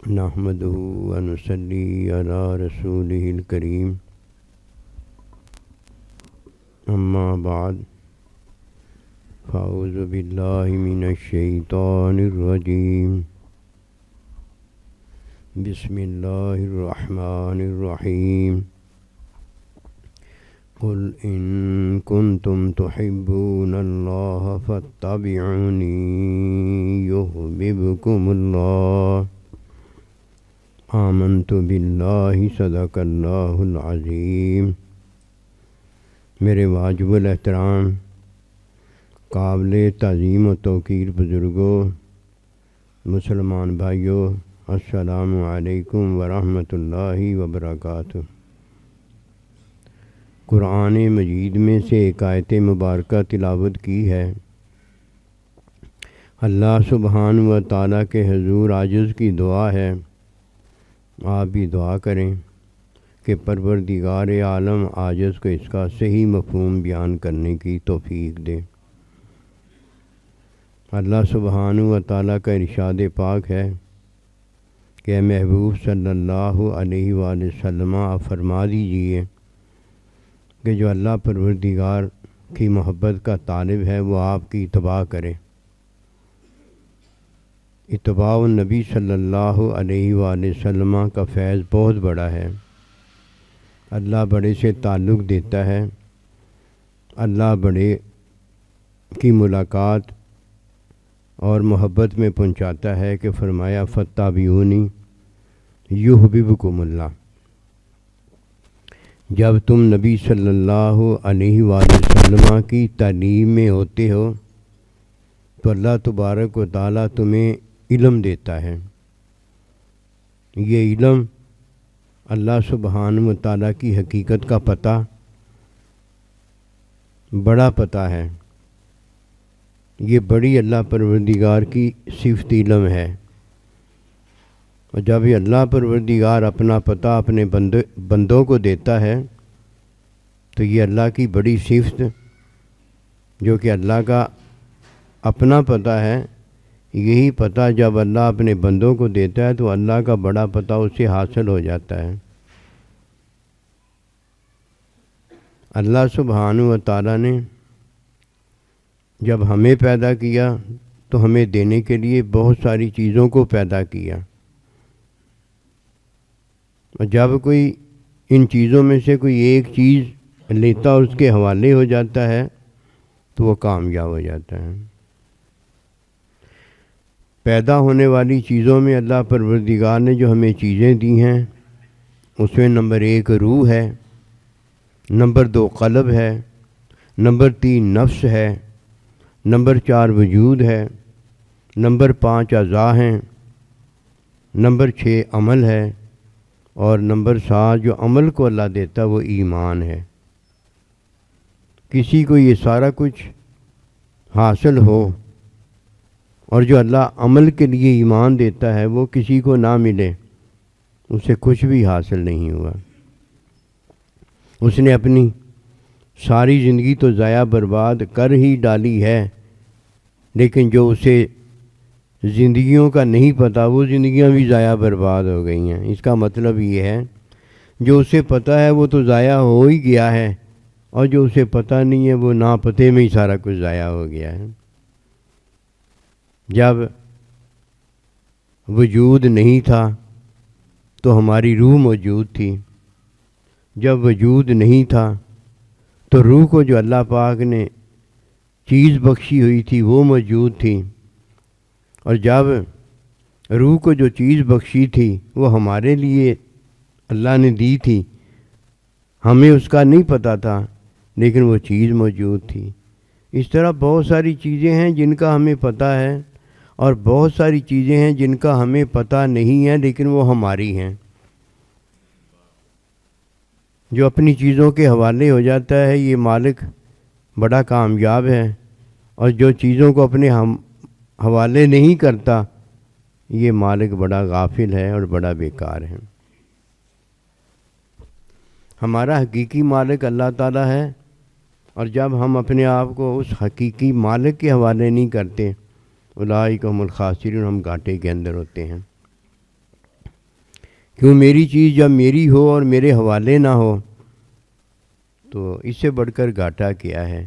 نحمده ونصلي على رسوله الكريم أما بعد فأعوذ بالله من الشيطان الرجيم بسم الله الرحمن الرحيم قل إن كنتم تحبون الله فاتبعوني يحببكم الله آمنت باللہ صدق اللہ العظیم۔ میرے واجب الاحترام قابل تعظیم و توقیر بزرگوں، مسلمان بھائیوں، السلام علیکم ورحمۃ اللہ وبرکاتہ۔ قرآن مجید میں سے ایک آیت مبارکہ تلاوت کی ہے۔ اللہ سبحانہ و تعالیٰ کے حضور عاجز کی دعا ہے، آپ بھی دعا کریں کہ پروردگار عالم عاجز کو اس کا صحیح مفہوم بیان کرنے کی توفیق دے۔ اللہ سبحانہ و تعالیٰ کا ارشاد پاک ہے کہ اے محبوب صلی اللہ علیہ وآلہ وسلم آپ فرما دیجئے کہ جو اللہ پروردگار کی محبت کا طالب ہے وہ آپ کی اتباع کرے۔ اتباع النبی صلی اللہ علیہ وآلہ وسلم کا فیض بہت بڑا ہے۔ اللہ بڑے سے تعلق دیتا ہے، اللہ بڑے کی ملاقات اور محبت میں پہنچاتا ہے کہ فرمایا فاتبعونی یحببکم اللہ۔ جب تم نبی صلی اللہ علیہ وآلہ وسلم کی تعلیم میں ہوتے ہو تو اللہ تبارک و تعالیٰ تمہیں علم دیتا ہے۔ یہ علم اللہ سبحانہ و تعالیٰ کی حقیقت کا پتہ، بڑا پتہ ہے۔ یہ بڑی اللہ پروردگار کی صفت علم ہے، اور جب یہ اللہ پروردگار اپنا پتہ اپنے بندوں کو دیتا ہے تو یہ اللہ کی بڑی صفت جو کہ اللہ کا اپنا پتہ ہے، یہی پتہ جب اللہ اپنے بندوں کو دیتا ہے تو اللہ کا بڑا پتہ اسے حاصل ہو جاتا ہے۔ اللہ سبحانہ و تعالیٰ نے جب ہمیں پیدا کیا تو ہمیں دینے کے لیے بہت ساری چیزوں کو پیدا کیا، اور جب کوئی ان چیزوں میں سے کوئی ایک چیز لیتا اور اس کے حوالے ہو جاتا ہے تو وہ کامیاب ہو جاتا ہے۔ پیدا ہونے والی چیزوں میں اللہ پروردگار نے جو ہمیں چیزیں دی ہیں اس میں نمبر 1 روح ہے، نمبر 2 قلب ہے، نمبر 3 نفس ہے، نمبر 4 وجود ہے، نمبر 5 اعضاء ہیں، نمبر 6 عمل ہے، اور نمبر 7 جو عمل کو اللہ دیتا وہ ایمان ہے۔ کسی کو یہ سارا کچھ حاصل ہو اور جو اللہ عمل کے لیے ایمان دیتا ہے وہ کسی کو نہ ملے، اسے کچھ بھی حاصل نہیں ہوا۔ اس نے اپنی ساری زندگی تو ضائع برباد کر ہی ڈالی ہے، لیکن جو اسے زندگیوں کا نہیں پتہ وہ زندگیاں بھی ضائع برباد ہو گئی ہیں۔ اس کا مطلب یہ ہے جو اسے پتہ ہے وہ تو ضائع ہو ہی گیا ہے، اور جو اسے پتہ نہیں ہے وہ ناپتے میں ہی سارا کچھ ضائع ہو گیا ہے۔ جب وجود نہیں تھا تو ہماری روح موجود تھی، جب وجود نہیں تھا تو روح کو جو اللہ پاک نے چیز بخشی ہوئی تھی وہ موجود تھی، اور جب روح کو جو چیز بخشی تھی وہ ہمارے لیے اللہ نے دی تھی، ہمیں اس کا نہیں پتہ تھا لیکن وہ چیز موجود تھی۔ اس طرح بہت ساری چیزیں ہیں جن کا ہمیں پتہ ہے، اور بہت ساری چیزیں ہیں جن کا ہمیں پتہ نہیں ہے لیکن وہ ہماری ہیں۔ جو اپنی چیزوں کے حوالے ہو جاتا ہے یہ مالک بڑا کامیاب ہے، اور جو چیزوں کو اپنے حوالے نہیں کرتا یہ مالک بڑا غافل ہے اور بڑا بیکار ہے۔ ہمارا حقیقی مالک اللہ تعالیٰ ہے، اور جب ہم اپنے آپ کو اس حقیقی مالک کے حوالے نہیں کرتے اولئک هم الخاسرون، ہم گھاٹے کے اندر ہوتے ہیں۔ کیوں میری چیز جب میری ہو اور میرے حوالے نہ ہو تو اس سے بڑھ کر گھاٹا کیا ہے؟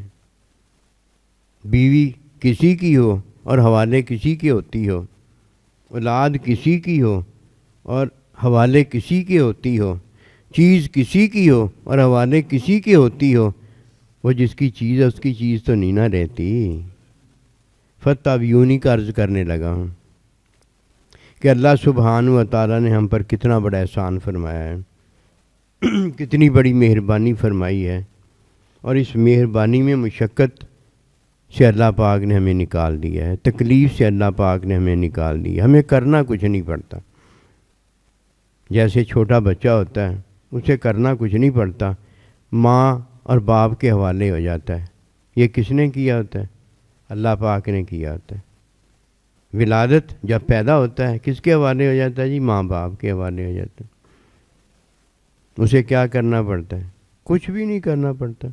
بیوی کسی کی ہو اور حوالے کسی کی ہوتی ہو، اولاد کسی کی ہو اور حوالے کسی کی ہوتی ہو، چیز کسی کی ہو اور حوالے کسی کی ہوتی ہو، وہ جس کی چیز ہے اس کی چیز تو نہیں نہ رہتی۔ فتح اب یوں نہیں عرض کرنے لگا ہوں کہ اللہ سبحانہ و تعالیٰ نے ہم پر کتنا بڑا احسان فرمایا ہے، کتنی بڑی مہربانی فرمائی ہے، اور اس مہربانی میں مشقت سے اللہ پاک نے ہمیں نکال دیا ہے، تکلیف سے اللہ پاک نے ہمیں نکال دیا، ہمیں کرنا کچھ نہیں پڑتا۔ جیسے چھوٹا بچہ ہوتا ہے اسے کرنا کچھ نہیں پڑتا، ماں اور باپ کے حوالے ہو جاتا ہے۔ یہ کس نے کیا ہوتا ہے؟ اللہ پاک نے کیا ہوتا ہے۔ ولادت جب پیدا ہوتا ہے کس کے حوالے ہو جاتا ہے جی؟ ماں باپ کے حوالے ہو جاتا ہے۔ اسے کیا کرنا پڑتا ہے؟ کچھ بھی نہیں کرنا پڑتا۔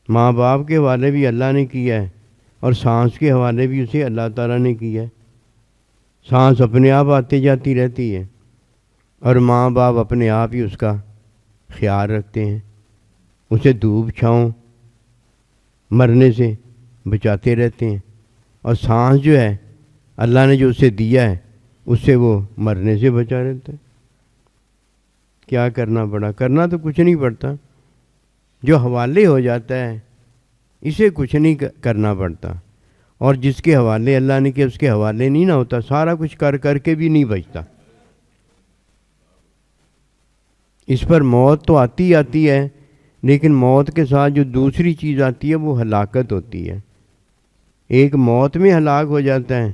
ماں باپ کے حوالے بھی اللہ نے کیا ہے، اور سانس کے حوالے بھی اسے اللہ تعالیٰ نے کیا ہے۔ سانس اپنے آپ آتی جاتی رہتی ہے، اور ماں باپ اپنے آپ ہی اس کا خیال رکھتے ہیں، اسے دھوپ چھاؤں مرنے سے بچاتے رہتے ہیں، اور سانس جو ہے اللہ نے جو اسے دیا ہے اس سے وہ مرنے سے بچا رہتا ہے۔ کیا کرنا پڑا؟ کرنا تو کچھ نہیں پڑتا، جو حوالے ہو جاتا ہے اسے کچھ نہیں کرنا پڑتا، اور جس کے حوالے اللہ نے کیا اس کے حوالے نہیں نہ ہوتا، سارا کچھ کر کر کے بھی نہیں بچتا۔ اس پر موت تو آتی ہے، لیکن موت کے ساتھ جو دوسری چیز آتی ہے وہ ہلاکت ہوتی ہے۔ ایک موت میں ہلاک ہو جاتا ہے،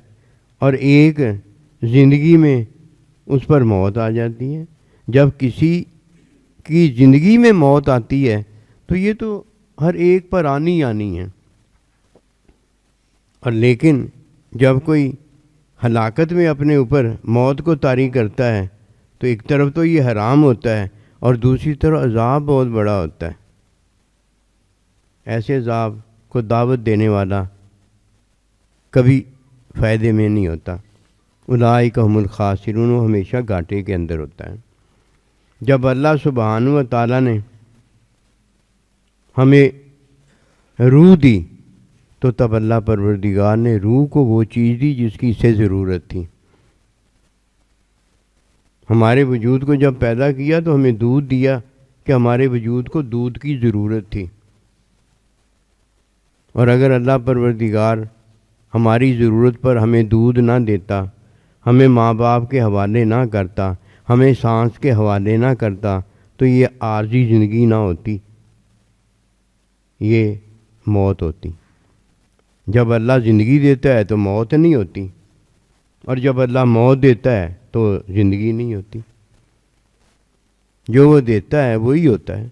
اور ایک زندگی میں اس پر موت آ جاتی ہے۔ جب کسی کی زندگی میں موت آتی ہے تو یہ تو ہر ایک پر آنی ہے، اور لیکن جب کوئی ہلاکت میں اپنے اوپر موت کو طاری کرتا ہے تو ایک طرف تو یہ حرام ہوتا ہے، اور دوسری طرف عذاب بہت بڑا ہوتا ہے۔ ایسے عذاب کو دعوت دینے والا کبھی فائدے میں نہیں ہوتا۔ اولئک هم الخاسرون، وہ ہمیشہ گھاٹے کے اندر ہوتا ہے۔ جب اللہ سبحانہ و تعالیٰ نے ہمیں روح دی تو تب اللہ پروردگار نے روح کو وہ چیز دی جس کی اسے ضرورت تھی۔ ہمارے وجود کو جب پیدا کیا تو ہمیں دودھ دیا کہ ہمارے وجود کو دودھ کی ضرورت تھی، اور اگر اللہ پروردگار ہماری ضرورت پر ہمیں دودھ نہ دیتا، ہمیں ماں باپ کے حوالے نہ کرتا، ہمیں سانس کے حوالے نہ کرتا، تو یہ عارضی زندگی نہ ہوتی، یہ موت ہوتی۔ جب اللہ زندگی دیتا ہے تو موت نہیں ہوتی، اور جب اللہ موت دیتا ہے تو زندگی نہیں ہوتی۔ جو وہ دیتا ہے وہی ہوتا ہے۔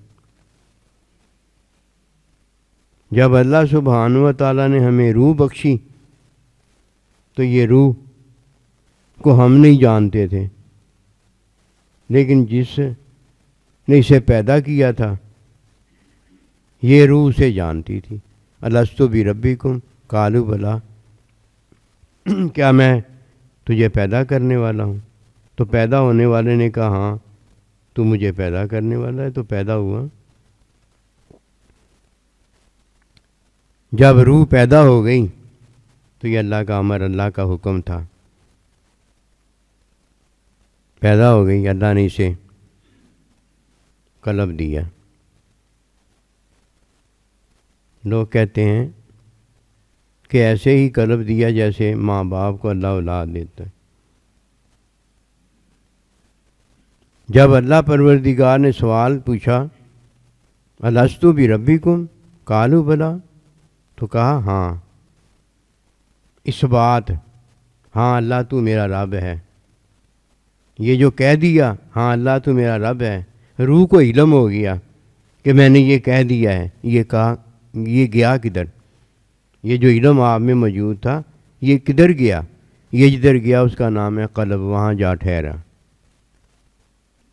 جب اللہ سبحانہ و تعالیٰ نے ہمیں روح بخشی تو یہ روح کو ہم نہیں جانتے تھے، لیکن جس نے اسے پیدا کیا تھا یہ روح اسے جانتی تھی۔ الست بربکم قالوا بلی، کیا میں تجھے پیدا کرنے والا ہوں؟ تو پیدا ہونے والے نے کہا ہاں تو مجھے پیدا کرنے والا ہے، تو پیدا ہوا۔ جب روح پیدا ہو گئی تو یہ اللہ کا امر، اللہ کا حکم تھا۔ پیدا ہو گئی، اللہ نے اسے قلب دیا۔ لوگ کہتے ہیں کہ ایسے ہی قلب دیا جیسے ماں باپ کو اللہ اولاد دیتا ہے۔ جب اللہ پروردگار نے سوال پوچھا الست بربکم قالوا بلی، تو کہا ہاں، اس بات، ہاں اللہ تو میرا رب ہے، یہ جو کہہ دیا ہاں اللہ تو میرا رب ہے، روح کو علم ہو گیا کہ میں نے یہ کہہ دیا ہے، یہ کہا، یہ گیا کدھر؟ یہ جو علم آپ میں موجود تھا یہ کدھر گیا؟ یہ جدھر گیا اس کا نام ہے قلب، وہاں جا ٹھہرا،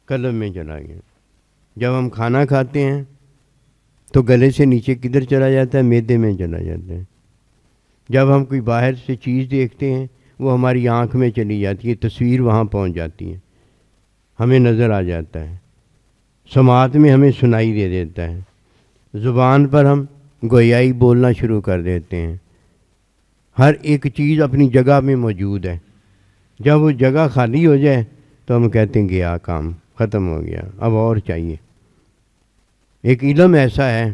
قلب میں چلا گیا۔ جب ہم کھانا کھاتے ہیں تو گلے سے نیچے کدھر چلا جاتا ہے؟ معدے میں چلا جاتا ہے۔ جب ہم کوئی باہر سے چیز دیکھتے ہیں وہ ہماری آنکھ میں چلی جاتی ہے، تصویر وہاں پہنچ جاتی ہے۔ ہمیں نظر آ جاتا ہے، سماعت میں ہمیں سنائی دے دیتا ہے، زبان پر ہم گویائی بولنا شروع کر دیتے ہیں۔ ہر ایک چیز اپنی جگہ میں موجود ہے۔ جب وہ جگہ خالی ہو جائے تو ہم کہتے ہیں گیا کام ختم ہو گیا، اب اور چاہیے۔ ایک علم ایسا ہے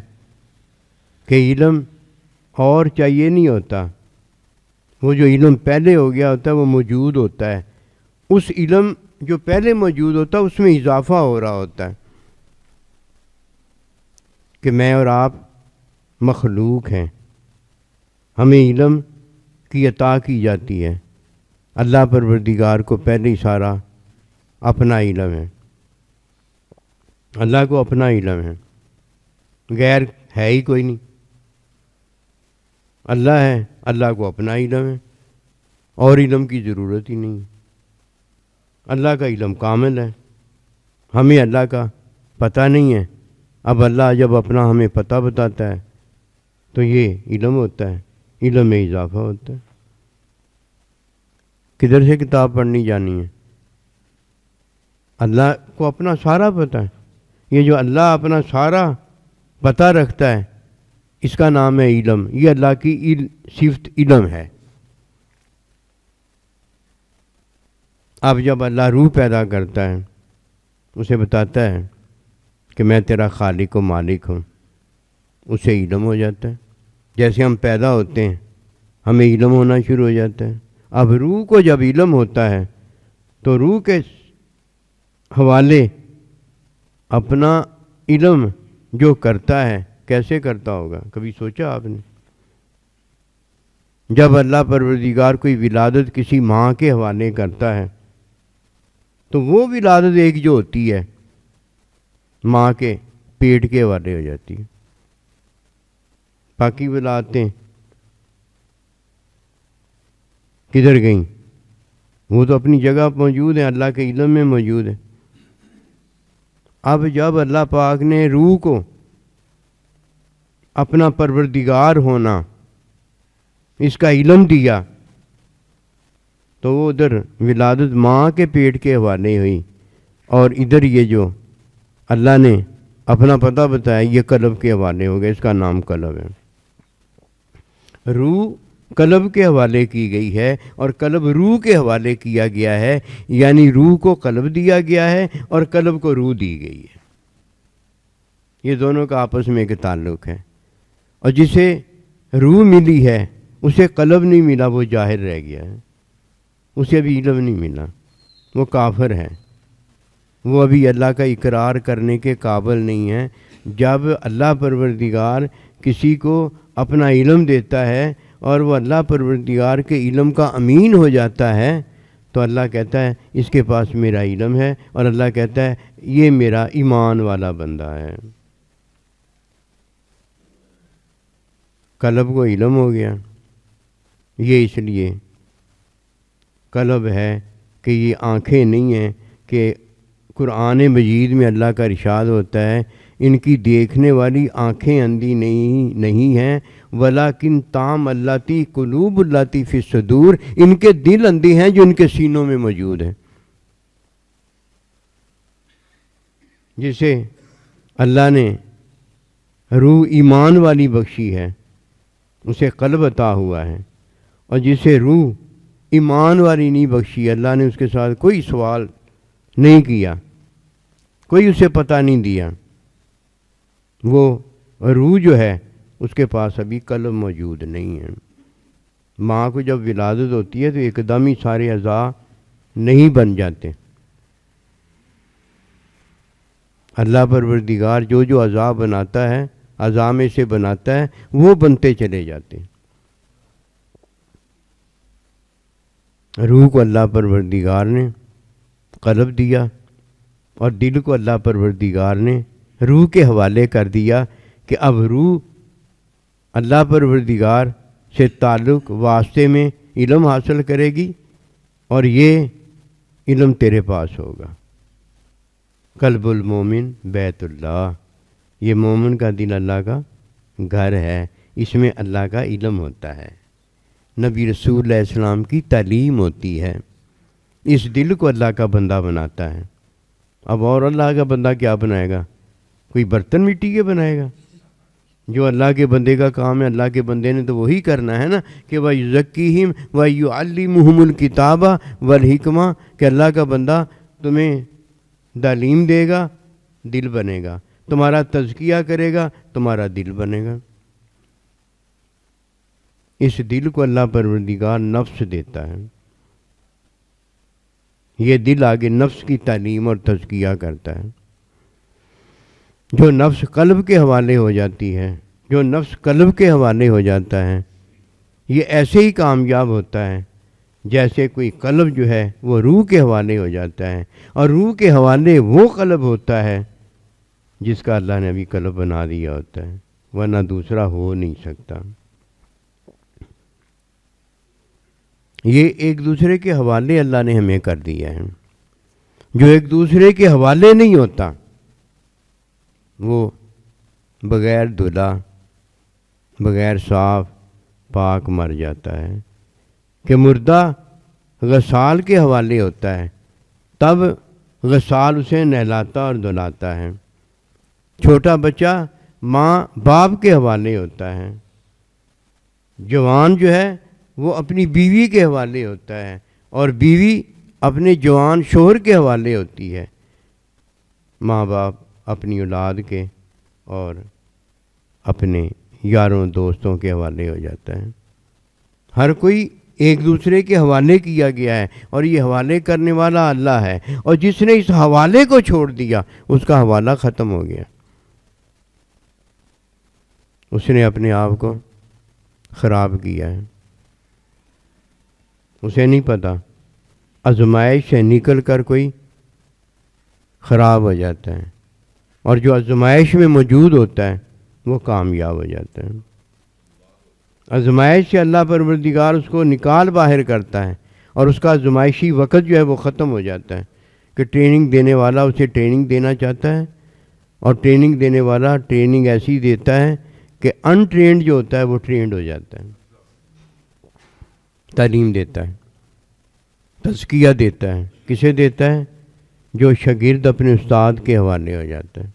کہ علم اور چاہیے نہیں ہوتا، وہ جو علم پہلے ہو گیا ہوتا ہے وہ موجود ہوتا ہے، اس علم جو پہلے موجود ہوتا ہے اس میں اضافہ ہو رہا ہوتا ہے کہ میں اور آپ مخلوق ہیں، ہمیں علم کی عطا کی جاتی ہے۔ اللہ پروردگار کو پہلے ہی سارا اپنا علم ہے، اللہ کو اپنا علم ہے، غیر ہے ہی کوئی نہیں۔ اللہ ہے، اللہ کو اپنا علم ہے، اور علم کی ضرورت ہی نہیں۔ اللہ کا علم کامل ہے، ہمیں اللہ کا پتہ نہیں ہے۔ اب اللہ جب اپنا ہمیں پتہ بتاتا ہے تو یہ علم ہوتا ہے، علم میں اضافہ ہوتا ہے۔ کدھر سے کتاب پڑھنی جانی ہے؟ اللہ کو اپنا سارا پتہ ہے۔ یہ جو اللہ اپنا سارا پتہ رکھتا ہے اس کا نام ہے علم، یہ اللہ کی صفت علم ہے۔ اب جب اللہ روح پیدا کرتا ہے اسے بتاتا ہے کہ میں تیرا خالق و مالک ہوں، اسے علم ہو جاتا ہے۔ جیسے ہم پیدا ہوتے ہیں ہمیں علم ہونا شروع ہو جاتا ہے۔ اب روح کو جب علم ہوتا ہے تو روح کے حوالے اپنا علم جو کرتا ہے کیسے کرتا ہوگا، کبھی سوچا آپ نے؟ جب اللہ پروردگار کوئی ولادت کسی ماں کے حوالے کرتا ہے تو وہ ولادت ایک جو ہوتی ہے ماں کے پیٹ کے حوالے ہو جاتی ہے، باقی ولادتیں کدھر گئیں؟ وہ تو اپنی جگہ موجود ہیں، اللہ کے علم میں موجود ہیں۔ اب جب اللہ پاک نے روح کو اپنا پروردگار ہونا اس کا علم دیا تو وہ ادھر ولادت ماں کے پیٹ کے حوالے ہوئی، اور ادھر یہ جو اللہ نے اپنا پتہ بتایا یہ قلب کے حوالے ہو گئے، اس کا نام قلب ہے۔ روح قلب کے حوالے کی گئی ہے اور قلب روح کے حوالے کیا گیا ہے، یعنی روح کو قلب دیا گیا ہے اور قلب کو روح دی گئی ہے۔ یہ دونوں کا آپس میں ایک تعلق ہے، اور جسے روح ملی ہے اسے قلب نہیں ملا، وہ جاہل رہ گیا ہے، اسے ابھی علم نہیں ملا، وہ کافر ہے، وہ ابھی اللہ کا اقرار کرنے کے قابل نہیں ہے۔ جب اللہ پروردگار کسی کو اپنا علم دیتا ہے اور وہ اللہ پروردگار کے علم کا امین ہو جاتا ہے تو اللہ کہتا ہے اس کے پاس میرا علم ہے، اور اللہ کہتا ہے یہ میرا ایمان والا بندہ ہے۔ قلب کو علم ہو گیا، یہ اس لیے قلب ہے کہ یہ آنکھیں نہیں ہیں کہ قرآن مجید میں اللہ کا ارشاد ہوتا ہے ان کی دیکھنے والی آنکھیں اندھی نہیں ہیں، ولیکن تام اللاتی قلوب اللاتی فی الصدور، ان کے دل اندھے ہیں جو ان کے سینوں میں موجود ہیں۔ جسے اللہ نے روح ایمان والی بخشی ہے اسے قلب عطا ہوا ہے، اور جسے روح ایمان والی نہیں بخشی اللہ نے اس کے ساتھ کوئی سوال نہیں کیا، کوئی اسے پتہ نہیں دیا، وہ روح جو ہے اس کے پاس ابھی قلب موجود نہیں ہے۔ ماں کو جب ولادت ہوتی ہے تو ایک دم ہی سارے اعضاء نہیں بن جاتے، اللہ پروردگار جو جو اعضاء بناتا ہے، اعضاء میں سے بناتا ہے، وہ بنتے چلے جاتے ہیں۔ روح کو اللہ پروردگار نے قلب دیا اور دل کو اللہ پروردگار نے روح کے حوالے کر دیا کہ اب روح اللہ پروردگار سے تعلق واسطے میں علم حاصل کرے گی، اور یہ علم تیرے پاس ہوگا۔ قلب المومن بیت اللہ، یہ مومن کا دل اللہ کا گھر ہے، اس میں اللہ کا علم ہوتا ہے، نبی رسول علیہ السلام کی تعلیم ہوتی ہے، اس دل کو اللہ کا بندہ بناتا ہے۔ اب اور اللہ کا بندہ کیا بنائے گا؟ کوئی برتن مٹی کے بنائے گا؟ جو اللہ کے بندے کا کام ہے، اللہ کے بندے نے تو وہی کرنا ہے نا، کہ وَيُزَكِّيهِمْ وَيُعَلِّمُهُمُ الْكِتَابَ وَالْحِكْمَةَ، کہ اللہ کا بندہ تمہیں تعلیم دے گا، دل بنے گا، تمہارا تزکیہ کرے گا، تمہارا دل بنے گا۔ اس دل کو اللہ پروردگار نفس دیتا ہے، یہ دل آگے نفس کی تعلیم اور تزکیہ کرتا ہے۔ جو نفس قلب کے حوالے ہو جاتی ہے، جو نفس قلب کے حوالے ہو جاتا ہے، یہ ایسے ہی کامیاب ہوتا ہے جیسے کوئی قلب جو ہے وہ روح کے حوالے ہو جاتا ہے، اور روح کے حوالے وہ قلب ہوتا ہے جس کا اللہ نے ابھی قلب بنا دیا ہوتا ہے، ورنہ دوسرا ہو نہیں سکتا۔ یہ ایک دوسرے کے حوالے اللہ نے ہمیں کر دیا ہے۔ جو ایک دوسرے کے حوالے نہیں ہوتا وہ بغیر دھلا، بغیر صاف پاک مر جاتا ہے۔ کہ مردہ غسال کے حوالے ہوتا ہے، تب غسال اسے نہلاتا اور دھلاتا ہے۔ چھوٹا بچہ ماں باپ کے حوالے ہوتا ہے۔ جوان جو ہے وہ اپنی بیوی کے حوالے ہوتا ہے، اور بیوی اپنے جوان شوہر کے حوالے ہوتی ہے۔ ماں باپ اپنی اولاد کے اور اپنے یاروں دوستوں کے حوالے ہو جاتا ہے۔ ہر کوئی ایک دوسرے کے حوالے کیا گیا ہے، اور یہ حوالے کرنے والا اللہ ہے، اور جس نے اس حوالے کو چھوڑ دیا اس کا حوالہ ختم ہو گیا، اس نے اپنے آپ کو خراب کیا ہے۔ اسے نہیں پتا آزمائش سے نکل کر کوئی خراب ہو جاتا ہے، اور جو آزمائش میں موجود ہوتا ہے وہ کامیاب ہو جاتا ہے۔ آزمائش سے اللہ پروردگار اس کو نکال باہر کرتا ہے، اور اس کا آزمائشی وقت جو ہے وہ ختم ہو جاتا ہے، کہ ٹریننگ دینے والا اسے ٹریننگ دینا چاہتا ہے، اور ٹریننگ دینے والا ٹریننگ ایسی دیتا ہے کہ ان ٹرینڈ جو ہوتا ہے وہ ٹرینڈ ہو جاتا ہے۔ تعلیم دیتا ہے، تزکیہ دیتا ہے۔ کسے دیتا ہے؟ جو شاگرد اپنے استاد کے حوالے ہو جاتا ہے۔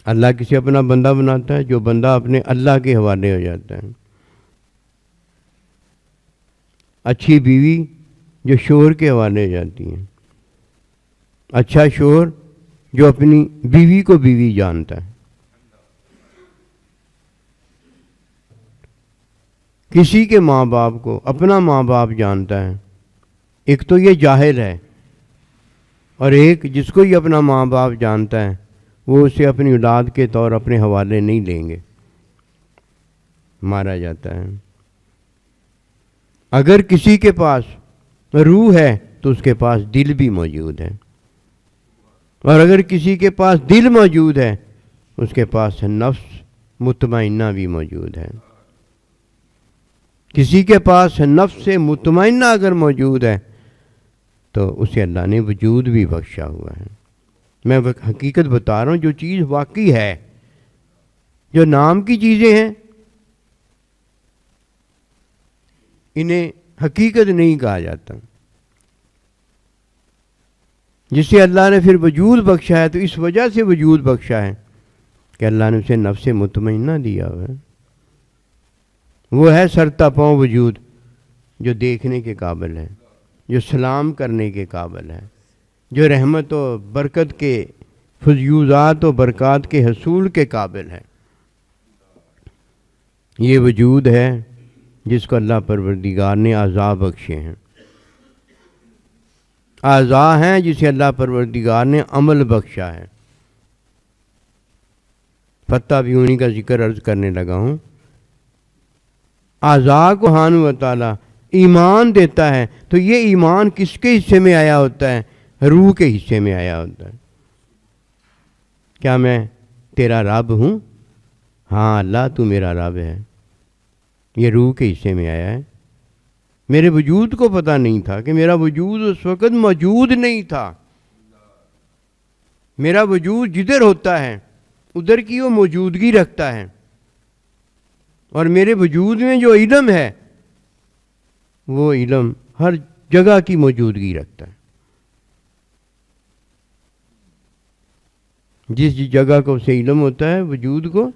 اللہ کسے اپنا بندہ بناتا ہے؟ جو بندہ اپنے اللہ کے حوالے ہو جاتا ہے۔ اچھی بیوی جو شوہر کے حوالے ہو جاتی ہے، اچھا شوہر جو اپنی بیوی کو بیوی جانتا ہے۔ کسی کے ماں باپ کو اپنا ماں باپ جانتا ہے، ایک تو یہ جاہل ہے، اور ایک جس کو یہ اپنا ماں باپ جانتا ہے وہ اسے اپنی اولاد کے طور اپنے حوالے نہیں لیں گے، مارا جاتا ہے۔ اگر کسی کے پاس روح ہے تو اس کے پاس دل بھی موجود ہے، اور اگر کسی کے پاس دل موجود ہے اس کے پاس نفس مطمئنہ بھی موجود ہے۔ کسی کے پاس نفس مطمئنہ اگر موجود ہے تو اسے اللہ نے وجود بھی بخشا ہوا ہے۔ میں حقیقت بتا رہا ہوں، جو چیز واقعی ہے، جو نام کی چیزیں ہیں انہیں حقیقت نہیں کہا جاتا۔ جسے اللہ نے پھر وجود بخشا ہے تو اس وجہ سے وجود بخشا ہے کہ اللہ نے اسے نفس مطمئنہ دیا ہوا ہے۔ وہ ہے سرتا پاؤں وجود جو دیکھنے کے قابل ہے، جو سلام کرنے کے قابل ہے، جو رحمت و برکت کے فیوضات و برکات کے حصول کے قابل ہے۔ یہ وجود ہے جس کو اللہ پروردگار نے اعضاء بخشے ہیں۔ اعضاء ہیں جسے اللہ پروردگار نے عمل بخشا ہے۔ فتح بھی انہی کا ذکر عرض کرنے لگا ہوں۔ اعضاء کو سبحانہ و تعالیٰ ایمان دیتا ہے تو یہ ایمان کس کے حصے میں آیا ہوتا ہے؟ روح کے حصے میں آیا ہوتا ہے۔ کیا میں تیرا رب ہوں؟ ہاں اللہ تو میرا رب ہے۔ یہ روح کے حصے میں آیا ہے۔ میرے وجود کو پتہ نہیں تھا کہ میرا وجود اس وقت موجود نہیں تھا۔ میرا وجود جدھر ہوتا ہے ادھر کی وہ موجودگی رکھتا ہے، اور میرے وجود میں جو علم ہے وہ علم ہر جگہ کی موجودگی رکھتا ہے۔ جس جگہ کو اسے علم ہوتا ہے وجود کو،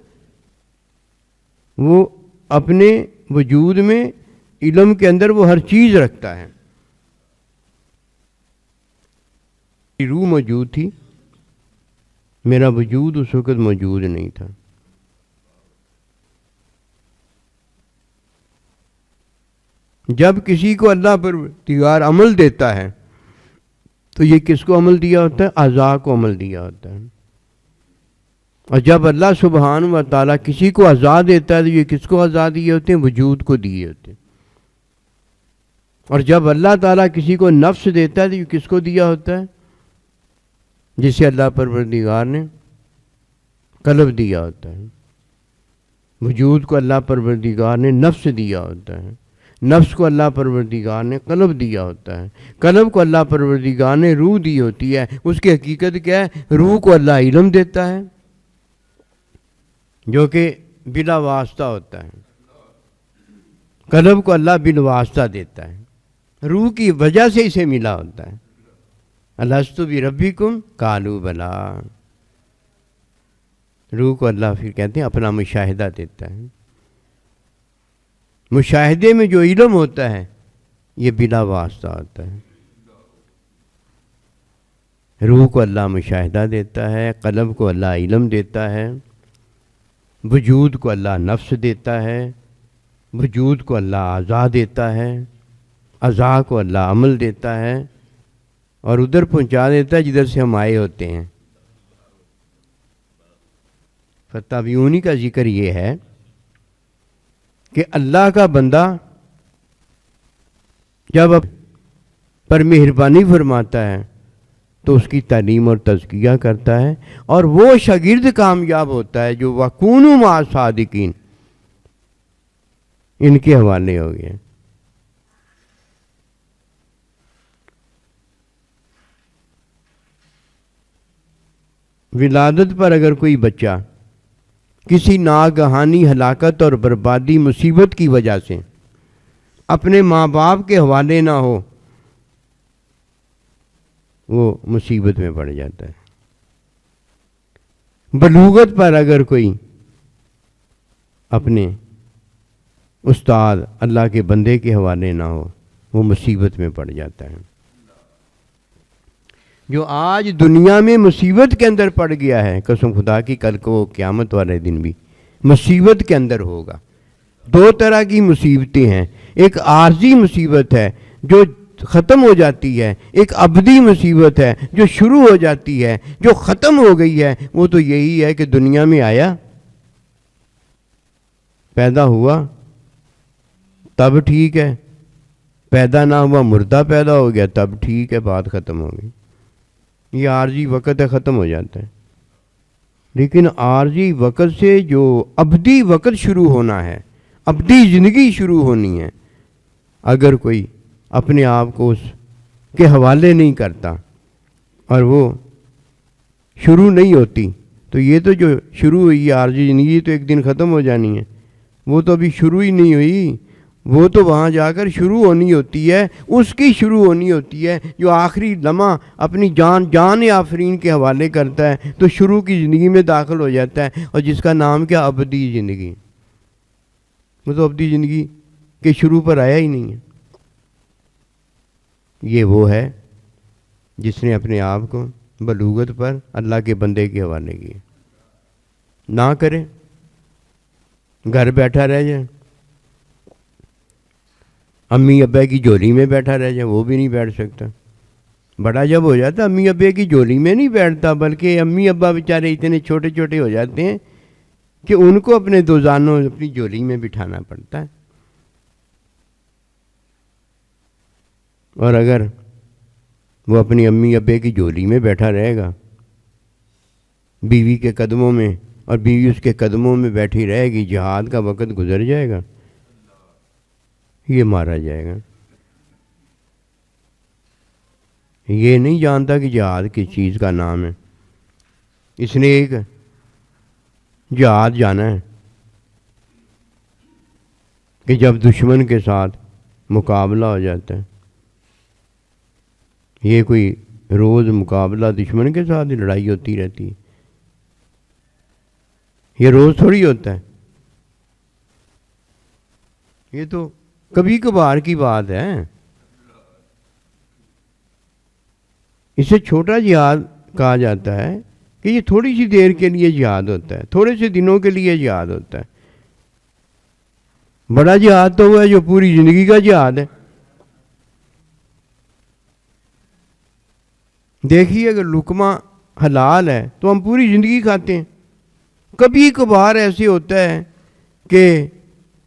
وہ اپنے وجود میں علم کے اندر وہ ہر چیز رکھتا ہے. روح موجود تھی، میرا وجود اس وقت موجود نہیں تھا. جب کسی کو اللہ پروردگار عمل دیتا ہے تو یہ کس کو عمل دیا ہوتا ہے؟ اعضاء کو عمل دیا ہوتا ہے. اور جب اللہ سبحانہ و تعالیٰ کسی کو اعضاء دیتا ہے تو یہ کس کو اعضاء دیے ہوتے ہیں؟ وجود کو دیے ہوتے ہیں. اور جب اللہ تعالیٰ کسی کو نفس دیتا ہے تو یہ کس کو دیا ہوتا ہے؟ جسے اللہ پروردگار نے قلب دیا ہوتا ہے. وجود کو اللہ پروردگار نے نفس دیا ہوتا ہے، نفس کو اللہ پروردگار نے قلب دیا ہوتا ہے، قلب کو اللہ پروردگار نے روح دی ہوتی ہے. اس کی حقیقت کیا ہے؟ روح کو اللہ علم دیتا ہے جو کہ بلا واسطہ ہوتا ہے، قلب کو اللہ بلا واسطہ دیتا ہے، روح کی وجہ سے اسے ملا ہوتا ہے. الستُ بربکم قالوا بلا. روح کو اللہ پھر کہتے ہیں اپنا مشاہدہ دیتا ہے. مشاہدے میں جو علم ہوتا ہے یہ بلا واسطہ ہوتا ہے. روح کو اللہ مشاہدہ دیتا ہے، قلب کو اللہ علم دیتا ہے، وجود کو اللہ نفس دیتا ہے، وجود کو اللہ اعضاء دیتا ہے، اعضاء کو اللہ عمل دیتا ہے اور ادھر پہنچا دیتا ہے جدھر سے ہم آئے ہوتے ہیں. فتابعونی کا ذکر یہ ہے کہ اللہ کا بندہ جب پر مہربانی فرماتا ہے تو اس کی تعلیم اور تزکیہ کرتا ہے، اور وہ شاگرد کامیاب ہوتا ہے جو وَكُونُوا مَعَ الصَّادِقِينَ ان کے حوالے ہو گئے. ولادت پر اگر کوئی بچہ کسی ناگہانی ہلاکت اور بربادی مصیبت کی وجہ سے اپنے ماں باپ کے حوالے نہ ہو، وہ مصیبت میں پڑ جاتا ہے. بلوغت پر اگر کوئی اپنے استاد اللہ کے بندے کے حوالے نہ ہو، وہ مصیبت میں پڑ جاتا ہے. جو آج دنیا میں مصیبت کے اندر پڑ گیا ہے، قسم خدا کی کل کو قیامت والے دن بھی مصیبت کے اندر ہوگا. دو طرح کی مصیبتیں ہیں، ایک عارضی مصیبت ہے جو ختم ہو جاتی ہے، ایک ابدی مصیبت ہے جو شروع ہو جاتی ہے. جو ختم ہو گئی ہے وہ تو یہی ہے کہ دنیا میں آیا، پیدا ہوا تب ٹھیک ہے، پیدا نہ ہوا مردہ پیدا ہو گیا تب ٹھیک ہے، بات ختم ہو گئی. یہ عارضی وقت ہے، ختم ہو جاتا ہے. لیکن عارضی وقت سے جو ابدی وقت شروع ہونا ہے، ابدی زندگی شروع ہونی ہے، اگر کوئی اپنے آپ کو اس کے حوالے نہیں کرتا اور وہ شروع نہیں ہوتی، تو یہ تو جو شروع ہوئی ہے عارضی زندگی تو ایک دن ختم ہو جانی ہے. وہ تو ابھی شروع ہی نہیں ہوئی، وہ تو وہاں جا کر شروع ہونی ہوتی ہے. اس کی شروع ہونی ہوتی ہے جو آخری لمحہ اپنی جان آفرین کے حوالے کرتا ہے تو شروع کی زندگی میں داخل ہو جاتا ہے، اور جس کا نام کیا؟ ابدی زندگی. وہ تو ابدی زندگی کے شروع پر آیا ہی نہیں ہے. یہ وہ ہے جس نے اپنے آپ کو بلوغت پر اللہ کے بندے کے حوالے کیے. نہ کرے، گھر بیٹھا رہ جائے، امی ابا کی جھولی میں بیٹھا رہ جائے، وہ بھی نہیں بیٹھ سکتا. بڑا جب ہو جاتا امی ابا کی جھولی میں نہیں بیٹھتا، بلکہ امی ابا بیچارے اتنے چھوٹے چھوٹے ہو جاتے ہیں کہ ان کو اپنے دو زانوں اپنی جھولی میں بٹھانا پڑتا ہے. اور اگر وہ اپنی امی ابے کی جھولی میں بیٹھا رہے گا، بیوی کے قدموں میں، اور بیوی اس کے قدموں میں بیٹھی رہے گی، جہاد کا وقت گزر جائے گا، یہ مارا جائے گا. یہ نہیں جانتا کہ جہاد کس چیز کا نام ہے. اس نے ایک جہاد جانا ہے کہ جب دشمن کے ساتھ مقابلہ ہو جاتا ہے، یہ کوئی روز مقابلہ دشمن کے ساتھ ہی لڑائی ہوتی رہتی ہے. یہ روز تھوڑی ہوتا ہے، یہ تو کبھی کبھار کی بات ہے۔ اسے چھوٹا جہاد کہا جاتا ہے کہ یہ تھوڑی سی دیر کے لیے جہاد ہوتا ہے، تھوڑے سے دنوں کے لیے جہاد ہوتا ہے۔ بڑا جہاد تو وہ ہے جو پوری زندگی کا جہاد ہے۔ دیکھیے اگر لقمہ حلال ہے تو ہم پوری زندگی کھاتے ہیں، کبھی کبھار ایسے ہوتا ہے کہ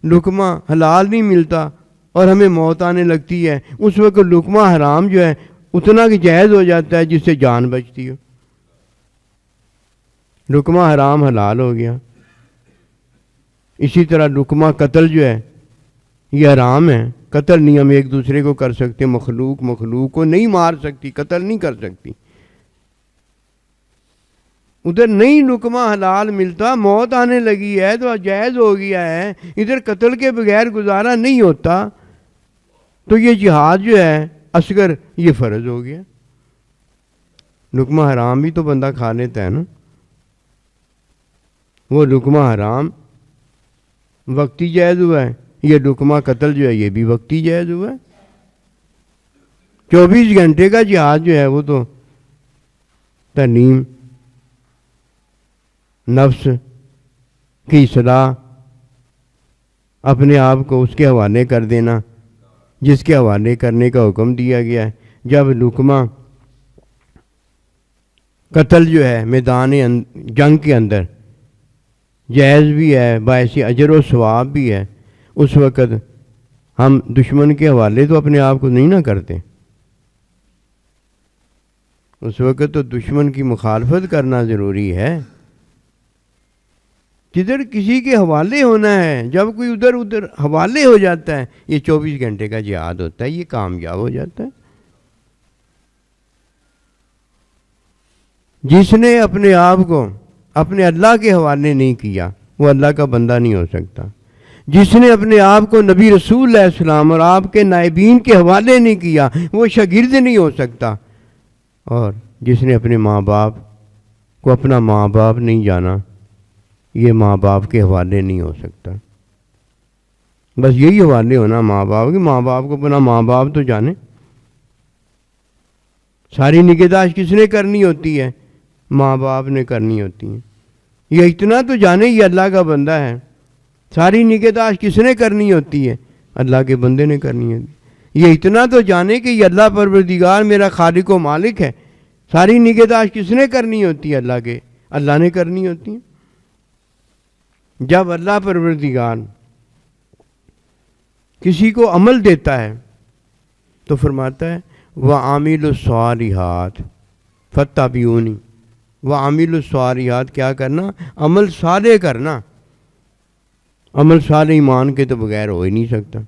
لقمہ حلال نہیں ملتا اور ہمیں موت آنے لگتی ہے، اس وقت لقمہ حرام جو ہے اتنا کہ جائز ہو جاتا ہے جس سے جان بچتی ہو، لقمہ حرام حلال ہو گیا۔ اسی طرح لقمہ قتل جو ہے یہ حرام ہے، قتل نہیں ہم ایک دوسرے کو کر سکتے، مخلوق کو نہیں مار سکتی، قتل نہیں کر سکتی۔ ادھر نہیں لقمہ حلال ملتا، موت آنے لگی ہے تو جائز ہو گیا ہے، ادھر قتل کے بغیر گزارا نہیں ہوتا، تو یہ جہاد جو ہے اصغر یہ فرض ہو گیا۔ لقمہ حرام بھی تو بندہ کھا لیتا ہے نا، وہ لقمہ حرام وقتی جائز ہوا ہے، یہ لقمہ قتل جو ہے یہ بھی وقتی جائز ہوا ہے۔ 24 گھنٹے کا جہاد جو ہے وہ تو تعلیم، نفس کی اصلاح، اپنے آپ کو اس کے حوالے کر دینا جس کے حوالے کرنے کا حکم دیا گیا ہے۔ جب لقمہ قتل جو ہے میدان جنگ کے اندر جائز بھی ہے، باعث اجر و ثواب بھی ہے، اس وقت ہم دشمن کے حوالے تو اپنے آپ کو نہیں نہ کرتے، اس وقت تو دشمن کی مخالفت کرنا ضروری ہے۔ جدھر کسی کے حوالے ہونا ہے، جب کوئی ادھر حوالے ہو جاتا ہے، یہ 24 گھنٹے کا جہاد ہوتا ہے، یہ کامیاب ہو جاتا ہے۔ جس نے اپنے آپ کو اپنے اللہ کے حوالے نہیں کیا وہ اللہ کا بندہ نہیں ہو سکتا۔ جس نے اپنے آپ کو نبی رسول علیہ السلام اور آپ کے نائبین کے حوالے نہیں کیا وہ شاگرد نہیں ہو سکتا، اور جس نے اپنے ماں باپ کو اپنا ماں باپ نہیں جانا یہ ماں باپ کے حوالے نہیں ہو سکتا۔ بس یہی حوالے ہونا ماں باپ کے، ماں باپ کو اپنا ماں باپ تو جانے۔ ساری نگہداشت کس نے کرنی ہوتی ہے؟ ماں باپ نے کرنی ہوتی ہے۔ یہ اتنا تو جانے یہ اللہ کا بندہ ہے، ساری نگہداشت کس نے کرنی ہوتی ہے؟ اللہ کے بندے نے کرنی ہوتی ہے۔ یہ اتنا تو جانے کہ یہ اللہ پروردگار میرا خالق و مالک ہے، ساری نگہداشت کس نے کرنی ہوتی ہے؟ اللہ نے کرنی ہوتی ہے۔ جب اللہ پروردگار کسی کو عمل دیتا ہے تو فرماتا ہے وَعَامِلُ الصَّالِحَاتِ فَاتَّبِعُونِی، وَعَامِلُ الصَّالِحَاتِ کیا کرنا؟ عمل صالح کرنا۔ عمل صالح ایمان کے تو بغیر ہو ہی نہیں سکتا،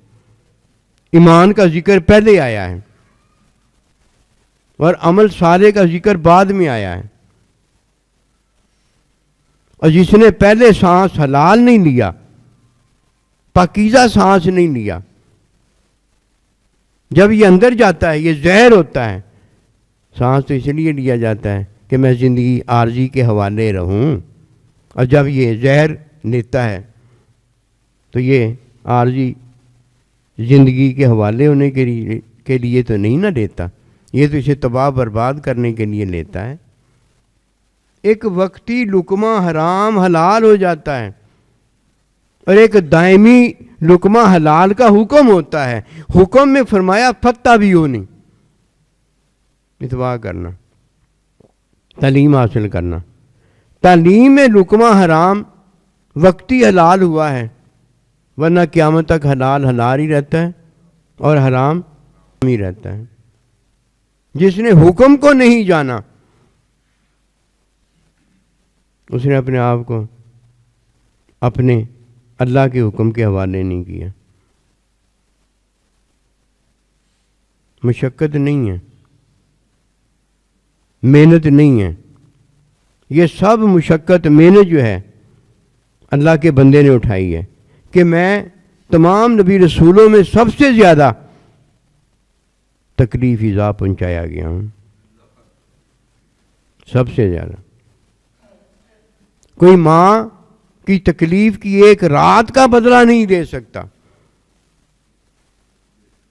ایمان کا ذکر پہلے آیا ہے اور عمل صالح کا ذکر بعد میں آیا ہے۔ اور جس نے پہلے سانس حلال نہیں لیا، پاکیزہ سانس نہیں لیا، جب یہ اندر جاتا ہے یہ زہر ہوتا ہے۔ سانس تو اس لیے لیا جاتا ہے کہ میں زندگی عارضی کے حوالے رہوں، اور جب یہ زہر لیتا ہے تو یہ عارضی زندگی کے حوالے ہونے کے لیے تو نہیں نہ لیتا، یہ تو اسے تباہ برباد کرنے کے لیے لیتا ہے۔ ایک وقتی لقمہ حرام حلال ہو جاتا ہے اور ایک دائمی لقمہ حلال کا حکم ہوتا ہے۔ حکم میں فرمایا فَاتَّبِعُونِی، اتباع کرنا، تعلیم حاصل کرنا۔ تعلیم میں لقمہ حرام وقتی حلال ہوا ہے، ورنہ قیامت تک حلال ہی رہتا ہے اور حرام ہی رہتا ہے۔ جس نے حکم کو نہیں جانا اس نے اپنے آپ کو اپنے اللہ کے حکم کے حوالے نہیں کیا۔ مشقت نہیں ہے، محنت نہیں ہے، یہ سب مشقت محنت جو ہے اللہ کے بندے نے اٹھائی ہے کہ میں تمام نبی رسولوں میں سب سے زیادہ تکلیف ایذا پہنچایا گیا ہوں، سب سے زیادہ۔ کوئی ماں کی تکلیف کی ایک رات کا بدلہ نہیں دے سکتا،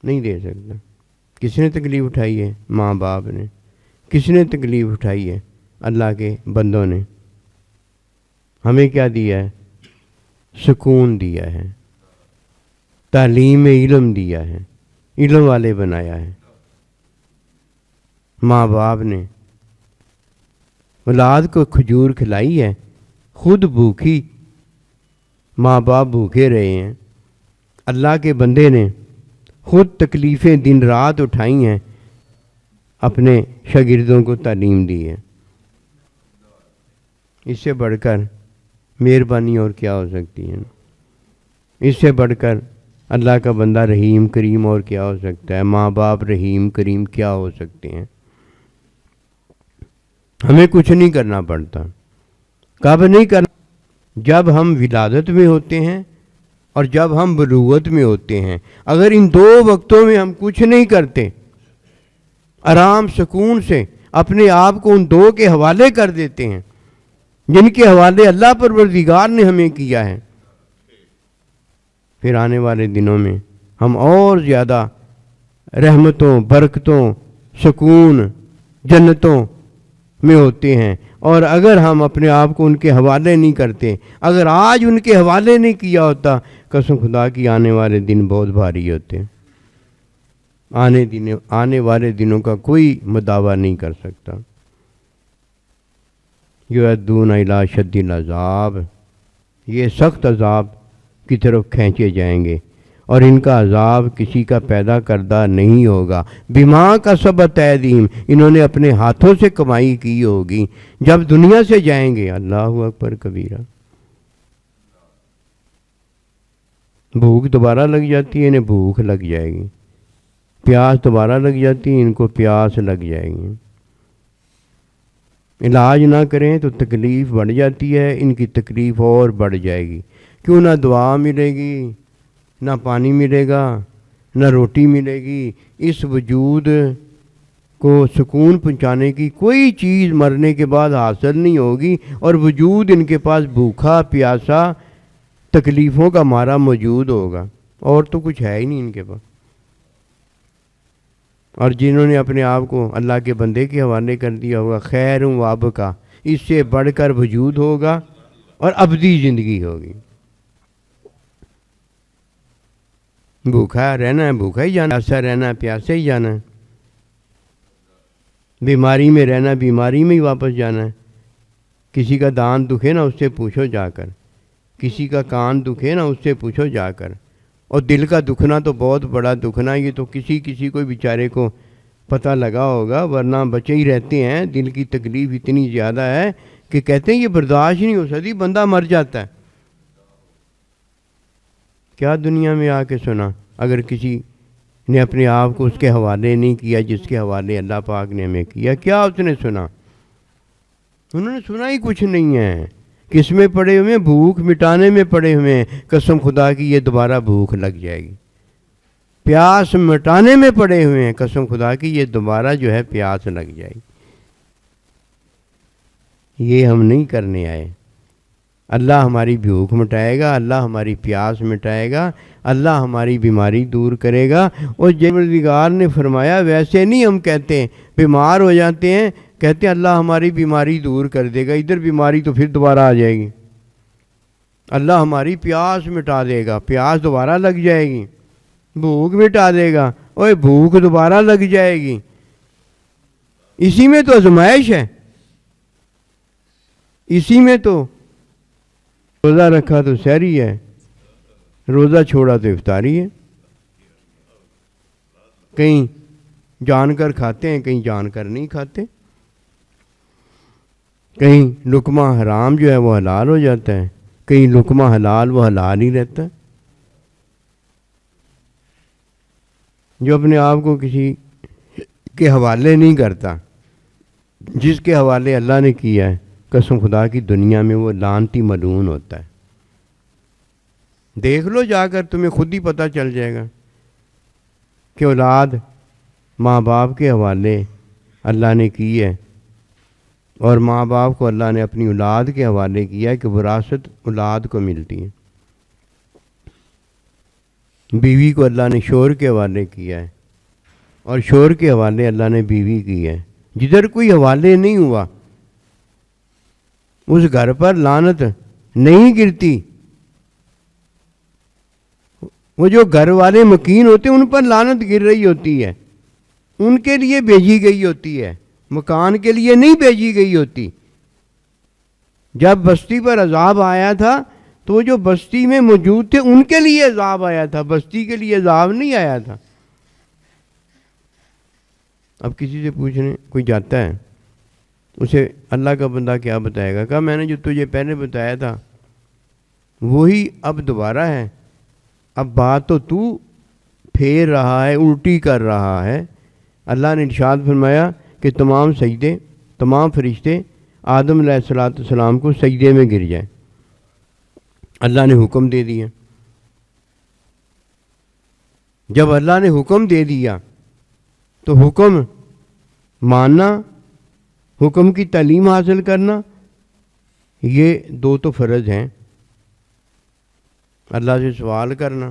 نہیں دے سکتا۔ کس نے تکلیف اٹھائی ہے؟ ماں باپ نے۔ کس نے تکلیف اٹھائی ہے؟ اللہ کے بندوں نے۔ ہمیں کیا دیا ہے؟ سکون دیا ہے، تعلیم علم دیا ہے، علم والے بنایا ہے۔ ماں باپ نے اولاد کو کھجور کھلائی ہے، خود بھوکی، ماں باپ بھوکے رہے ہیں۔ اللہ کے بندے نے خود تکلیفیں دن رات اٹھائی ہیں، اپنے شاگردوں کو تعلیم دی ہے۔ اس سے بڑھ کر مہربانی اور کیا ہو سکتی ہے؟ اس سے بڑھ کر اللہ کا بندہ رحیم کریم اور کیا ہو سکتا ہے؟ ماں باپ رحیم کریم کیا ہو سکتے ہیں؟ ہمیں کچھ نہیں کرنا پڑتا۔ کب نہیں کرنا؟ جب ہم ولادت میں ہوتے ہیں اور جب ہم بلوغت میں ہوتے ہیں۔ اگر ان دو وقتوں میں ہم کچھ نہیں کرتے، آرام سکون سے اپنے آپ کو ان دو کے حوالے کر دیتے ہیں جن کے حوالے اللہ پروردگار نے ہمیں کیا ہے، پھر آنے والے دنوں میں ہم اور زیادہ رحمتوں، برکتوں، سکون، جنتوں میں ہوتے ہیں۔ اور اگر ہم اپنے آپ کو ان کے حوالے نہیں کرتے، اگر آج ان کے حوالے نہیں کیا ہوتا، قسم خدا کی آنے والے دن بہت بھاری ہوتے ہیں۔ آنے والے دنوں کا کوئی مداوع نہیں کر سکتا۔ یعدون الی شد العذاب، یہ سخت عذاب کی طرف کھینچے جائیں گے، اور ان کا عذاب کسی کا پیدا کردہ نہیں ہوگا۔ بما کسبت ایدیہم، انہوں نے اپنے ہاتھوں سے کمائی کی ہوگی۔ جب دنیا سے جائیں گے، اللہ اکبر کبیرہ، بھوک دوبارہ لگ جاتی ہے، انہیں بھوک لگ جائے گی، پیاس دوبارہ لگ جاتی ہے، ان کو پیاس لگ جائے گی۔ علاج نہ کریں تو تکلیف بڑھ جاتی ہے، ان کی تکلیف اور بڑھ جائے گی۔ کیوں نہ دعا ملے گی، نہ پانی ملے گا، نہ روٹی ملے گی۔ اس وجود کو سکون پہنچانے کی کوئی چیز مرنے کے بعد حاصل نہیں ہوگی، اور وجود ان کے پاس بھوکا پیاسا تکلیفوں کا مارا موجود ہوگا، اور تو کچھ ہے ہی نہیں ان کے پاس۔ اور جنہوں نے اپنے آپ کو اللہ کے بندے کے حوالے کر دیا ہوگا، خیر و ابقا، اس سے بڑھ کر وجود ہوگا اور ابدی زندگی ہوگی۔ بھوکا رہنا ہے، بھوکا ہی جانا، پیاسا رہنا ہے، پیاسے ہی جانا ہے، بیماری میں رہنا، بیماری میں ہی واپس جانا ہے۔ کسی کا دانت دکھے نا، اس سے پوچھو جا کر، کسی کا کان دکھے نا، اس سے پوچھو جا کر۔ اور دل کا دکھنا تو بہت بڑا دکھنا، یہ تو کسی کو بیچارے کو پتہ لگا ہوگا، ورنہ بچے ہی رہتے ہیں۔ دل کی تکلیف اتنی زیادہ ہے کہ کہتے ہیں یہ برداشت نہیں ہو سکتی، بندہ مر جاتا ہے۔ کیا دنیا میں آ کے سنا؟ اگر کسی نے اپنے آپ کو اس کے حوالے نہیں کیا جس کے حوالے اللہ پاک نے ہمیں کیا، کیا اس نے سنا؟ انہوں نے سنا ہی کچھ نہیں ہے۔ کس میں پڑے ہوئے ہیں؟ بھوک مٹانے میں پڑے ہوئے ہیں۔ قسم خدا کی یہ دوبارہ بھوک لگ جائے گی۔ پیاس مٹانے میں پڑے ہوئے ہیں، قسم خدا کی یہ دوبارہ جو ہے پیاس لگ جائے گی۔ یہ ہم نہیں کرنے آئے۔ اللہ ہماری بھوک مٹائے گا، اللہ ہماری پیاس مٹائے گا، اللہ ہماری بیماری دور کرے گا۔ اور پروردگار نے فرمایا ویسے نہیں ہم کہتے ہیں، بیمار ہو جاتے ہیں، کہتے ہیں اللہ ہماری بیماری دور کر دے گا، ادھر بیماری تو پھر دوبارہ آ جائے گی۔ اللہ ہماری پیاس مٹا دے گا، پیاس دوبارہ لگ جائے گی۔ بھوک مٹا دے گا، اوے بھوک دوبارہ لگ جائے گی۔ اسی میں تو آزمائش ہے، اسی میں تو روزہ رکھا تو سحری ہے، روزہ چھوڑا تو افطاری ہے۔ کہیں جان کر کھاتے ہیں، کہیں جان کر نہیں کھاتے، کہیں لقمہ حرام جو ہے وہ حلال ہو جاتا ہے، کہیں لقمہ حلال وہ حلال ہی رہتا ہے۔ جو اپنے آپ کو کسی کے حوالے نہیں کرتا، جس کے حوالے اللہ نے کیا ہے، قسم خدا کی دنیا میں وہ لعنتی ملعون ہوتا ہے۔ دیکھ لو جا کر، تمہیں خود ہی پتہ چل جائے گا کہ اولاد ماں باپ کے حوالے اللہ نے کی ہے، اور ماں باپ کو اللہ نے اپنی اولاد کے حوالے کیا کہ وراثت اولاد کو ملتی ہے. بیوی کو اللہ نے شوہر کے حوالے کیا ہے اور شوہر کے حوالے اللہ نے بیوی کی ہے. جدھر کوئی حوالے نہیں ہوا اس گھر پر لعنت نہیں گرتی. وہ جو گھر والے مکین ہوتے ہیں ان پر لعنت گر رہی ہوتی ہے، ان کے لیے بھیجی گئی ہوتی ہے، مکان کے لیے نہیں بھیجی گئی ہوتی. جب بستی پر عذاب آیا تھا تو وہ جو بستی میں موجود تھے ان کے لیے عذاب آیا تھا، بستی کے لیے عذاب نہیں آیا تھا. اب کسی سے پوچھنے کوئی جاتا ہے، اسے اللہ کا بندہ کیا بتائے گا؟ کہا میں نے جو تجھے پہلے بتایا تھا وہی اب دوبارہ ہے. اب بات تو پھیر رہا ہے، الٹی کر رہا ہے. اللہ نے ارشاد فرمایا کہ تمام سجدے، تمام فرشتے آدم علیہ السلام کو سجدے میں گر جائیں. اللہ نے حکم دے دیا. جب اللہ نے حکم دے دیا تو حکم ماننا، حکم کی تعلیم حاصل کرنا، یہ دو تو فرض ہیں. اللہ سے سوال کرنا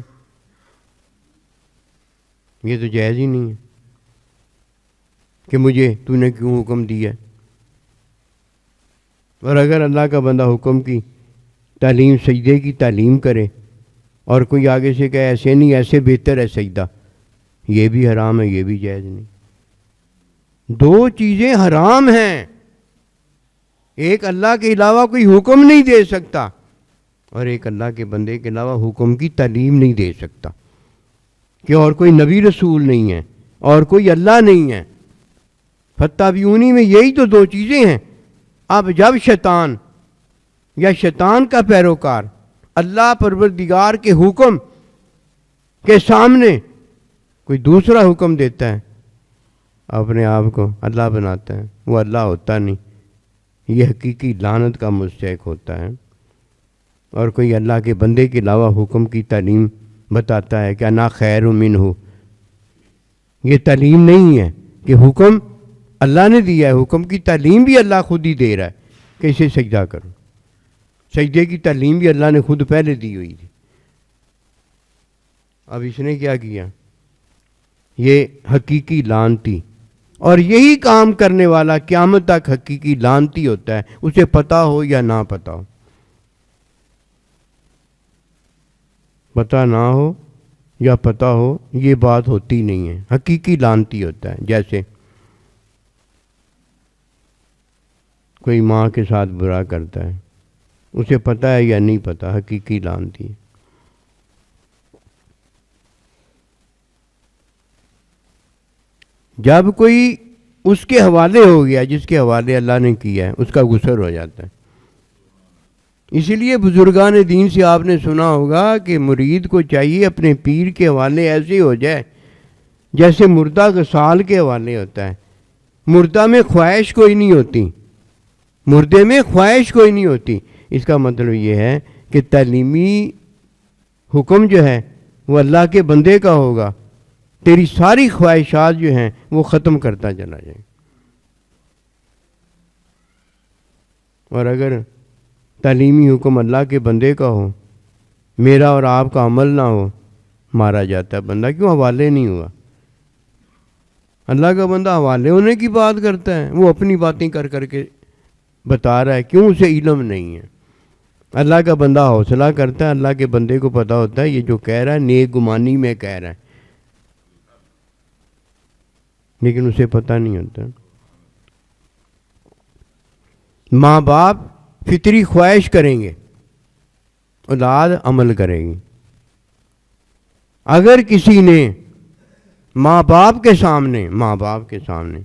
یہ تو جائز ہی نہیں ہے کہ مجھے تو نے کیوں حکم دیا. اور اگر اللہ کا بندہ حکم کی تعلیم، سجدے کی تعلیم کرے اور کوئی آگے سے کہے ایسے نہیں ایسے بہتر ہے سجدہ، یہ بھی حرام ہے، یہ بھی جائز نہیں. دو چیزیں حرام ہیں. ایک اللہ کے علاوہ کوئی حکم نہیں دے سکتا اور ایک اللہ کے بندے کے علاوہ حکم کی تعلیم نہیں دے سکتا. کہ اور کوئی نبی رسول نہیں ہے اور کوئی اللہ نہیں ہے. فتابعونی میں یہی تو دو چیزیں ہیں. اب جب شیطان یا شیطان کا پیروکار اللہ پروردگار کے حکم کے سامنے کوئی دوسرا حکم دیتا ہے، اپنے آپ کو اللہ بناتا ہے، وہ اللہ ہوتا نہیں، یہ حقیقی لعنت کا مستحق ہوتا ہے. اور کوئی اللہ کے بندے کے علاوہ حکم کی تعلیم بتاتا ہے کہ انا خیر منہ، یہ تعلیم نہیں ہے کہ حکم اللہ نے دیا ہے. حکم کی تعلیم بھی اللہ خود ہی دے رہا ہے کہ اسے سجدہ کرو. سجدے کی تعلیم بھی اللہ نے خود پہلے دی ہوئی تھی. اب اس نے کیا کیا؟ یہ حقیقی لعنتی، اور یہی کام کرنے والا قیامت تک حقیقی لعنتی ہوتا ہے، اسے پتہ ہو یا نہ پتہ ہو. پتہ نہ ہو یا پتہ ہو یہ بات ہوتی نہیں ہے، حقیقی لعنتی ہوتا ہے. جیسے کوئی ماں کے ساتھ برا کرتا ہے، اسے پتہ ہے یا نہیں پتہ، حقیقی لعنتی ہے. جب کوئی اس کے حوالے ہو گیا جس کے حوالے اللہ نے کیا ہے، اس کا غسل ہو جاتا ہے. اسی لیے بزرگان دین سے آپ نے سنا ہوگا کہ مرید کو چاہیے اپنے پیر کے حوالے ایسے ہو جائے جیسے مردہ غسال کے حوالے ہوتا ہے. مردہ میں خواہش کوئی نہیں ہوتی، مردے میں خواہش کوئی نہیں ہوتی. اس کا مطلب یہ ہے کہ تعلیمی حکم جو ہے وہ اللہ کے بندے کا ہوگا، تیری ساری خواہشات جو ہیں وہ ختم کرتا چلا جائے. اور اگر تعلیمی حکم اللہ کے بندے کا ہو، میرا اور آپ کا عمل نہ ہو، مارا جاتا ہے بندہ. کیوں؟ حوالے نہیں ہوا. اللہ کا بندہ حوالے ہونے کی بات کرتا ہے، وہ اپنی باتیں کر کر کے بتا رہا ہے. کیوں؟ اسے علم نہیں ہے. اللہ کا بندہ حوصلہ کرتا ہے، اللہ کے بندے کو پتہ ہوتا ہے یہ جو کہہ رہا ہے نیک گمانی میں کہہ رہا ہے، لیکن اسے پتہ نہیں ہوتا. ماں باپ فطری خواہش کریں گے، اولاد عمل کرے گی. اگر کسی نے ماں باپ کے سامنے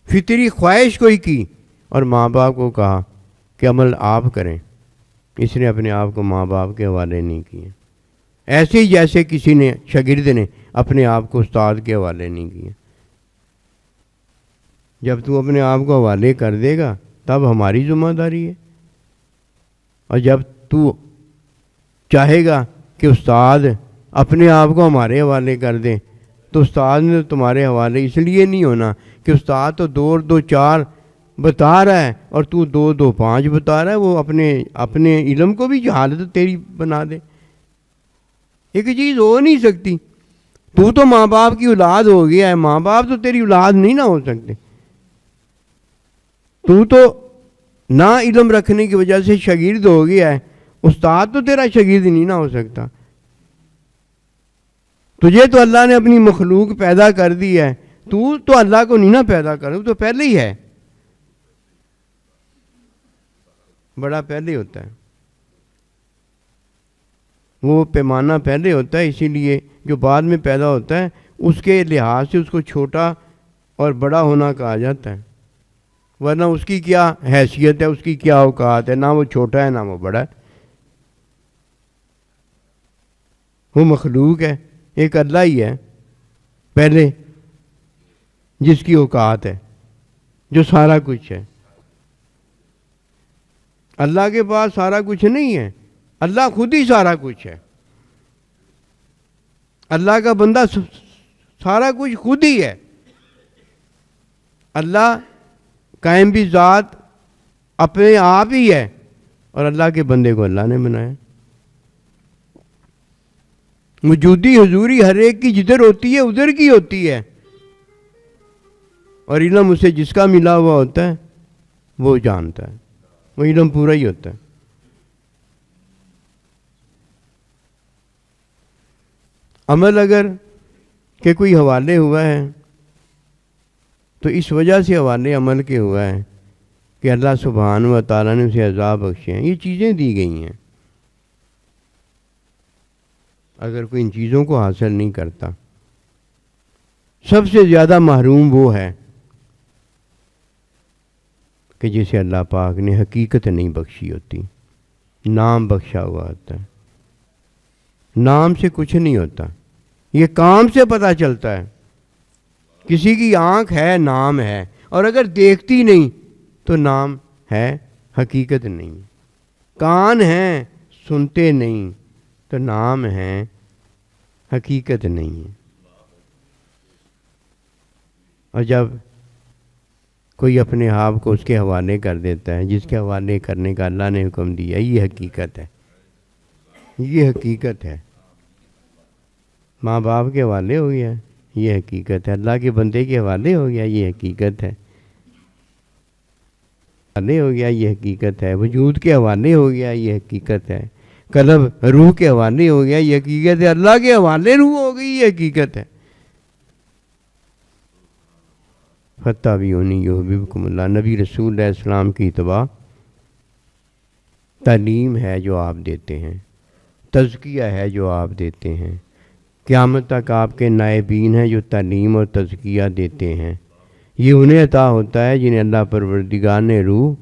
فطری خواہش کوئی کی اور ماں باپ کو کہا کہ عمل آپ کریں، اس نے اپنے آپ کو ماں باپ کے حوالے نہیں کیے. ایسے ہی جیسے کسی نے شاگرد نے اپنے آپ کو استاد کے حوالے نہیں کیے. جب تو اپنے آپ کو حوالے کر دے گا تب ہماری ذمہ داری ہے، اور جب تو چاہے گا کہ استاد اپنے آپ کو ہمارے حوالے کر دیں تو استاد نے تمہارے حوالے اس لیے نہیں ہونا کہ استاد تو دو چار بتا رہا ہے اور تو 2 2 5 بتا رہا ہے، وہ اپنے علم کو بھی جہالت تیری بنا دے۔ ایک چیز ہو نہیں سکتی۔ تو ماں باپ کی اولاد ہو گیا ہے، ماں باپ تو تیری اولاد نہیں نہ ہو سکتے۔ تو نہ علم رکھنے کی وجہ سے شاگرد ہو گیا ہے، استاد تو تیرا شاگرد نہیں نہ ہو سکتا۔ تجھے تو اللہ نے اپنی مخلوق پیدا کر دی ہے، تو اللہ کو نہیں نہ پیدا کر، وہ تو پہلے ہی ہے، بڑا پہلے ہوتا ہے، وہ پیمانہ پہلے ہوتا ہے، اسی لیے جو بعد میں پیدا ہوتا ہے اس کے لحاظ سے اس کو چھوٹا اور بڑا ہونا کہا جاتا ہے، ورنہ اس کی کیا حیثیت ہے، اس کی کیا اوقات ہے، نہ وہ چھوٹا ہے نہ وہ بڑا ہے، وہ مخلوق ہے، ایک اللہ ہی ہے پہلے جس کی اوقات ہے، جو سارا کچھ ہے۔ اللہ کے پاس سارا کچھ نہیں ہے، اللہ خود ہی سارا کچھ ہے۔ اللہ کا بندہ سارا کچھ خود ہی ہے۔ اللہ قائم بھی ذات اپنے آپ ہی ہے، اور اللہ کے بندے کو اللہ نے بنایا۔ وجودی حضوری ہر ایک کی جدھر ہوتی ہے ادھر کی ہوتی ہے، اور علم اسے جس کا ملا ہوا ہوتا ہے وہ جانتا ہے، وہ علم پورا ہی ہوتا ہے۔ عمل اگر کہ کوئی حوالے ہوا ہے تو اس وجہ سے حوالے عمل کے ہوا ہے کہ اللہ سبحانہ و تعالیٰ نے اسے عذاب بخشے ہیں، یہ چیزیں دی گئی ہیں۔ اگر کوئی ان چیزوں کو حاصل نہیں کرتا، سب سے زیادہ محروم وہ ہے کہ جسے اللہ پاک نے حقیقت نہیں بخشی ہوتی، نام بخشا ہوا ہوتا ہے۔ نام سے کچھ نہیں ہوتا، یہ کام سے پتہ چلتا ہے۔ کسی کی آنکھ ہے، نام ہے، اور اگر دیکھتی نہیں تو نام ہے، حقیقت نہیں۔ کان ہیں، سنتے نہیں تو نام ہے، حقیقت نہیں ہے۔ اور جب کوئی اپنے آپ کو اس کے حوالے کر دیتا ہے جس کے حوالے کرنے کا اللہ نے حکم دیا، یہ حقیقت ہے، یہ حقیقت ہے۔ ماں باپ کے حوالے ہو گیا، یہ حقیقت ہے۔ اللہ کے بندے کے حوالے ہو گیا، یہ حقیقت ہے۔ حوالے ہو گیا، یہ حقیقت ہے۔ وجود کے حوالے ہو گیا، یہ حقیقت ہے۔ قلب روح کے حوالے ہو گیا، یہ حقیقت ہے۔ اللہ کے حوالے روح ہو گئی، یہ حقیقت ہے۔ فَاتَّبِعُونِی یُحْبِبْکُمُ اللہ، نبی رسول علیہ السلام کی اتباع تعلیم ہے جو آپ دیتے ہیں، تزکیہ ہے جو آپ دیتے ہیں۔ قیامت تک آپ کے نائبین ہیں جو تعلیم اور تزکیہ دیتے ہیں۔ یہ انہیں عطا ہوتا ہے جنہیں اللہ پروردگار نے روح،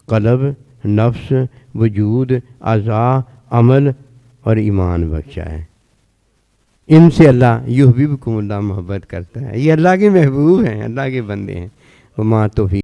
قلب، نفس، وجود، اعضاء، عمل اور ایمان بخشا ہے۔ ان سے اللہ یحببکم اللہ محبت کرتا ہے، یہ اللہ کے محبوب ہیں، اللہ کے بندے ہیں۔ وما توفیق